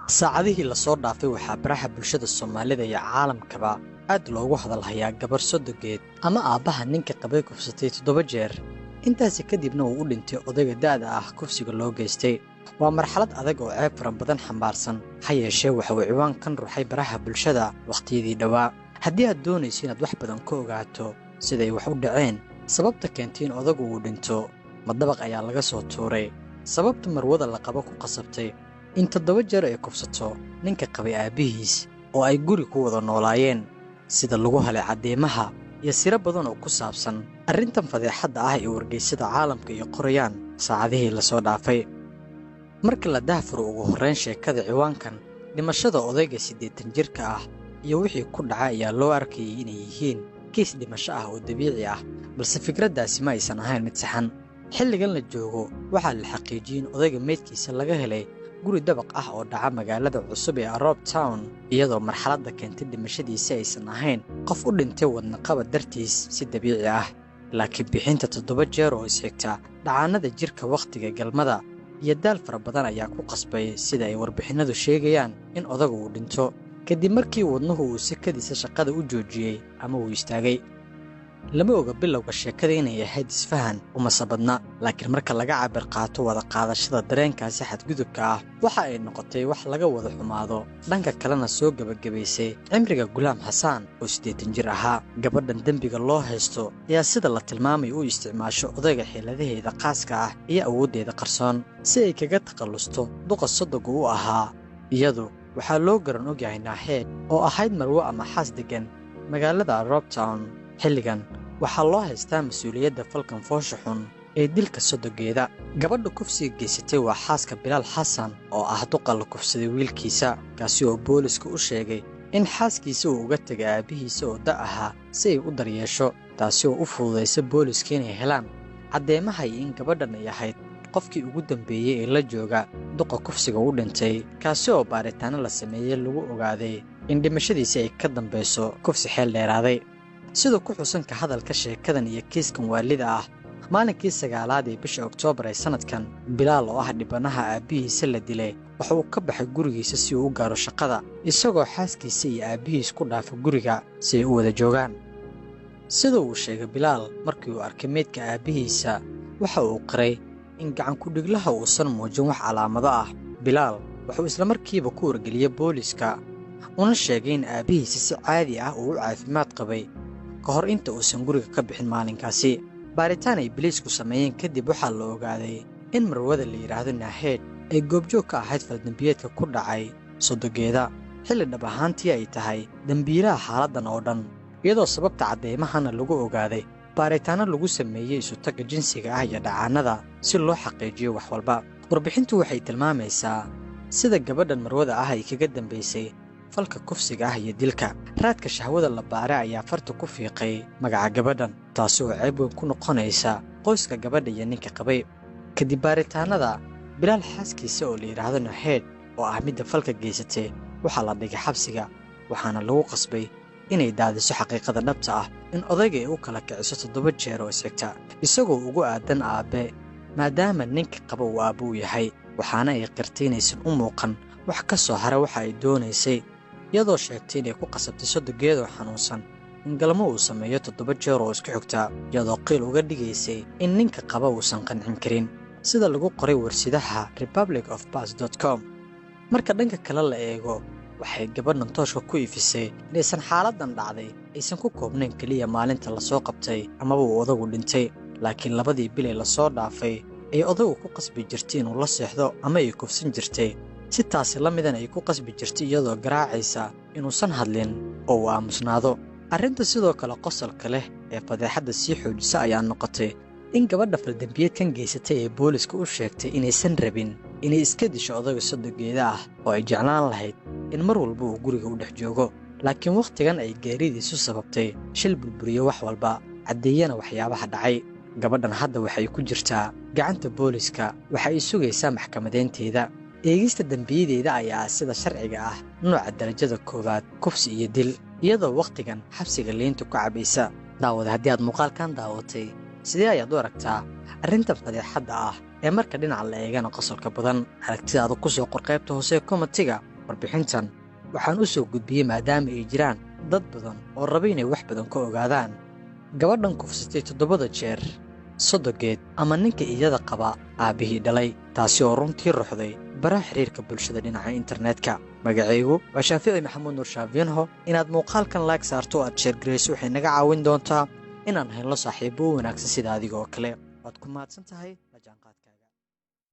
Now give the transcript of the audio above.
saacadihii la soo dhaafay waxaa baraha bulshada Soomaalida iyo caalamkaba aad loogu hadalhayaa gabar sodogeed ama aabbaha ninka qabay kufsatay 7 jeer intaasi kadibna uu u dhintay odayga da'da ah kufsiga loo geystay. waa marxalad adag oo ceeb fara badan xambaarsan ha yeeshee waxa uu ciwaankan ruuxay baraha bulshada waqtiyadii dhawaa. haddii aad doonayso inaad wax badan ka ogaato siday wax u dhaceen, sababta keentay in odagu uu dhinto, ma dabaq ayaa laga soo tuuray, sababta marwada la qabo ku qasabtay in 7 jeer ay kufsato ninka qabay aabbihiis oo ay guri ku wada noolaayeen, sida lagu helay cadeymaha iyo siro badan oo ku saabsan arrintan fadeexadda ah ee wargeysyada caalamka iyo qorayaan saacadihii la soo dhaafay. marka la daahfuro ugu horreyn sheekada ciwaankan, dhimashada odayga 80 jirka ah iyo wixii ku dhacay ayaa loo arkayay inay yihiin kiis dhimasho ah oo dabiici ah, balse fikraddaasi ma aysan ahayn mid saxan. xilligan la joogo waxaa la xaqiijiyey in odayga meydkiisa laga helay guri dabaq ah oo dhaca magaalada cusub ee Arab Town, iyadoo marxaladda keentay dhimashadiisa aysan ahayn qof u dhintay wadnaqabad dartiis si dabiici ah, laakiin bixinta 7 jeer oo isxigta dhacaanada jirka wakhtiga galmada iyo daal fara badan ayaa ku qasbay sida ay warbixinadu sheegayaan in odagu uu dhinto kadib markii wadnuhu uu sikadiisa shaqada u joojiyey ama uu istaagay. lama oga bilowga sheekada inay ahayd isfahan uma sabadna, laakiin marka laga cabir qaato wada qaadashada dareenkaasi xadgudubka ah waxa ay noqotay wax laga wada xumaado. dhanka kalena soo gabagabaysay cimriga Gulaam Xasaan oo 80 jir ahaa. gabadhan dembiga loo haysto ayaa sida la tilmaamay u isticmaasho odayga xeeladaheeda khaaska ah iyo awooddeeda qarsoon si ay kaga takhalusto duqa sodoga u ahaa. iyadu waxaa loo garan ogyahay Naaheed oo ahayd marwo ama xaas degan magaalada Arab Town. xilligan waxaa loo haystaa mas'uuliyadda falkan foosha xun ee dilka sodogeeda. gabadha kufsiga geysatay waa xaaska Bilaal Xasan oo ah duqa la kufsaday wiilkiisa, kaasi oo booliska u sheegay in xaaskiisa uu uga tegay aabbihiisa oo da' ahaa si ay u daryeesho, taasi oo u fududaysa booliska inay helaan cadeymaha iyo in gabadhan ay ahayd qofkii ugu dambeeyey ee la jooga duqa kufsiga u dhintay, kaasi oo baaritaano la sameeyey lagu ogaaday in dhimashadiisa ay ka dambayso kufsi xeel dheeraaday. sida ku xusan ka hadalka sheekadan iyo kiiskan waalida ah, maalinkii 9aad ee bisha Oktoobar ee sanadkan, Bilaal oo ah dhibanaha aabbihiisa la dilay waxa uu ka baxay gurigiisa si uu u gaaro shaqada, isagoo xaaskiisa iyo aabbihiis ku dhaafay guriga si ay u wada joogaan. sida uu sheegay Bilaal markii uu arkay meydka aabbihiisa, waxa uu qiray in gacan ku dhiglaha uusan muujin wax calaamado ah. Bilaal wuxuu isla markiiba ku wargeliyey booliska una sheegay in aabbihiisa si caadi ah uu u caafimaad qabay ka hor inta uusan guriga ka bixin maalinkaasi. baaritaan ay biliisku sameeyeen kadib waxaa la ogaaday in marwada la yidhaahdo Naaheed ay goobjoog ka ahayd faldambiyeedka ku dhacay sodogeeda, xilli dhab ahaantii ay tahay dembiilaha xaaladdan oo dhan, iyadoo sababta cadeymahana lagu ogaaday baaritaano lagu sameeyey isutaga jinsiga ah iyo dhacaanada si loo xaqiijiyo wax walba. warbixintu waxay tilmaamaysaa sida gabadhan marwada ah ay kaga dambaysay falka kufsiga ah iyo dilka. raadka shahwada la baaray ayaa farta ku fiiqay magaca gabadhan, taasi oo ceeb weyn ku noqonaysa qoyska gabadha iyo ninka qabay. kadib baaritaanada, Bilaal xaaskiisa oo la yidhaahdo Naaheed oo ah midda falka geysatay waxaa la dhigay xabsiga, waxaana lagu qasbay inay daadiso xaqiiqada dhabta ah in odayga ay u kala kiciso 7 jeer oo isxigta, isagoo ugu aadan aabbe maadaama ninka qaba uu aabbe u yahay, waxaana ay qirtay inaysan u muuqan wax ka soo hara waxa ay doonaysay, iyadoo sheegtay inay ku qasabtay sodogeedoo xanuunsan in galmo uu sameeyo 7 jeer oo isku xigta, iyadoo qiil uga dhigaysay in ninka qaba uusan qancin karin, sida lagu qoray warsidaha republicofpass.com. marka dhanka kale la eego, waxay gabadhan tooshka ku ifisay inaysan xaaladdan dhacday aysan ku koobnayn keliya maalinta la soo qabtay amaba uu odagu dhintay, laakiin 2 bil ee la soo dhaafay ay odagu ku qasbi jirtay inuu la seexdo ama ay kufsan jirtay, si taasi la midan ay ku qasbi jirtay iyadoo garaacaysa inuusan hadlin oo uu aamusnaado. arrinta sidoo kale qosolka leh ee fadeexadda sii xoojisa ayaa noqotay in gabadha faldambiyeedkan geysatay ee booliska u sheegtay inaysan rabin inay iska disho odayga sodogeeda ah oo ay jeclaan lahayd in mar walba uu guriga u dhex joogo, laakiin wakhtigan ay geeridiisu sababtay shil burburiye wax walba, caddeeyana waxyaabaha dhacay. gabadhan hadda waxay ku jirtaa gacanta booliska, waxa ay sugaysaa maxkamadeynteeda. eegista dembiyadeeda ayaa sida sharciga ah nooca darajada 1 kufsi iyo dil, iyadoo wakhtigan xabsiga liinta ku cabaysa. daawada haddii aad muuqaalkan daawatay, sidee ayaad u aragtaa arrintan fadeexadda ah ee marka dhinaca la eegana qosolka badan? aragtidaada ku soo qor qaybta hoose ee commentiga. warbixintan waxaan u soo gudbiyey maadaama ay jiraan dad badan oo raba inay wax badan ka ogaadaan gabadhan kufsatay 7 jeer sodogeed ama ninka iyada qaba aabihii dhalay taasi oo runtii ruxday baraha xiriirka bulshada dhinaca internetka magacaygu waa Shaafici Maxamuud Nuur Shaafiinho inaad muuqaalkan like saarto aad share gareyso waxay naga caawin doontaa inaan helno saaxiibo wanaagsan sida adiga oo kale waad ku mahadsan tahay la jaanqaadka